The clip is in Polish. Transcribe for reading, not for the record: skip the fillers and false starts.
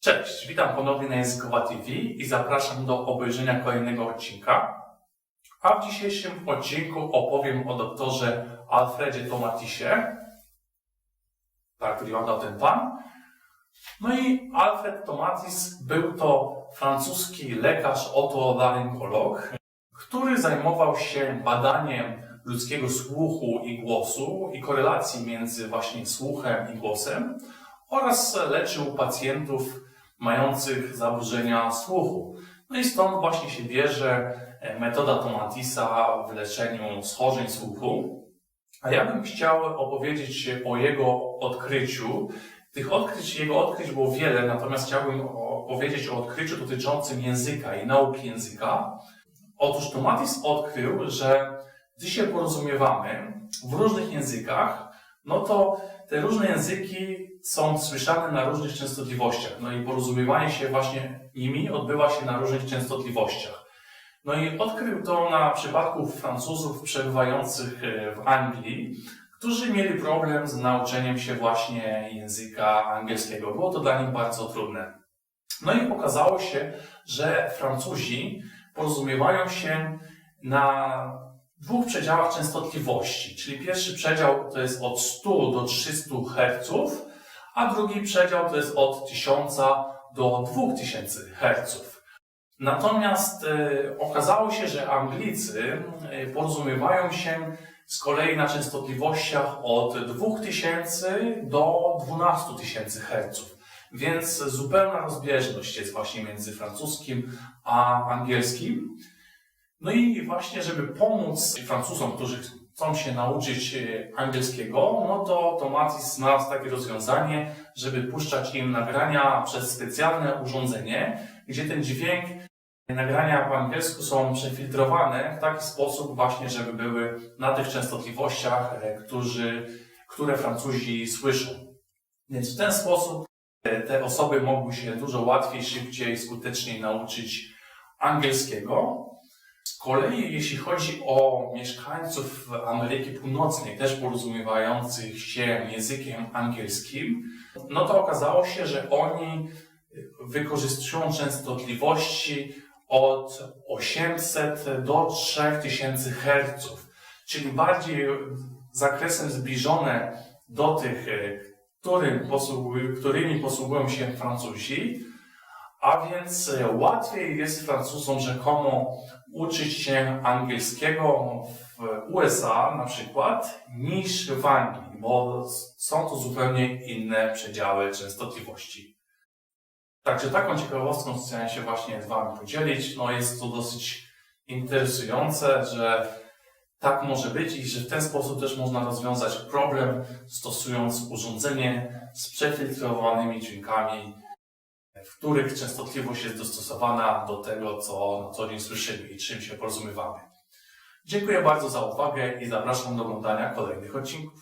Cześć, witam ponownie na Językowa TV i zapraszam do obejrzenia kolejnego odcinka. A w dzisiejszym odcinku opowiem o doktorze Alfredzie Tomatisie. Tak wyglądał ten pan. No i Alfred Tomatis był to francuski lekarz otolarynkolog, który zajmował się badaniem ludzkiego słuchu i głosu i korelacji między właśnie słuchem i głosem oraz leczył pacjentów mających zaburzenia słuchu. No i stąd właśnie się bierze metoda Tomatisa w leczeniu schorzeń słuchu. A ja bym chciał opowiedzieć o jego odkryciu. Jego odkryć było wiele, natomiast chciałbym opowiedzieć o odkryciu dotyczącym języka i nauki języka. Otóż Tomatis odkrył, że gdy się porozumiewamy w różnych językach, no to te różne języki są słyszane na różnych częstotliwościach. No i porozumiewanie się właśnie nimi odbywa się na różnych częstotliwościach. No i odkrył to na przypadku Francuzów przebywających w Anglii, którzy mieli problem z nauczeniem się właśnie języka angielskiego. Było to dla nich bardzo trudne. No i okazało się, że Francuzi porozumiewają się na dwóch przedziałach częstotliwości, czyli pierwszy przedział to jest od 100 do 300 Hz, a drugi przedział to jest od 1000 do 2000 Hz. Natomiast okazało się, że Anglicy porozumiewają się z kolei na częstotliwościach od 2000 do 12 000 Hz. Więc zupełna rozbieżność jest właśnie między francuskim a angielskim. No i właśnie, żeby pomóc Francuzom, którzy chcą się nauczyć angielskiego, no to Tomatis znalazł takie rozwiązanie, żeby puszczać im nagrania przez specjalne urządzenie, gdzie ten dźwięk, nagrania po angielsku są przefiltrowane w taki sposób właśnie, żeby były na tych częstotliwościach, które Francuzi słyszą. Więc w ten sposób te osoby mogły się dużo łatwiej, szybciej, skuteczniej nauczyć angielskiego. Z kolei jeśli chodzi o mieszkańców Ameryki Północnej, też porozumiewających się językiem angielskim, no to okazało się, że oni wykorzystują częstotliwości od 800 do 3000 Hz, czyli bardziej zakresem zbliżone do tych, którymi posługują się Francuzi, a więc łatwiej jest Francuzom rzekomo uczyć się angielskiego w USA na przykład niż w Anglii, bo są to zupełnie inne przedziały częstotliwości. Także taką ciekawostką chciałem się właśnie z Wami podzielić. No jest to dosyć interesujące, że tak może być i że w ten sposób też można rozwiązać problem, stosując urządzenie z przefiltrowanymi dźwiękami, w których częstotliwość jest dostosowana do tego, co na co dzień słyszymy i czym się porozumiewamy. Dziękuję bardzo za uwagę i zapraszam do oglądania kolejnych odcinków.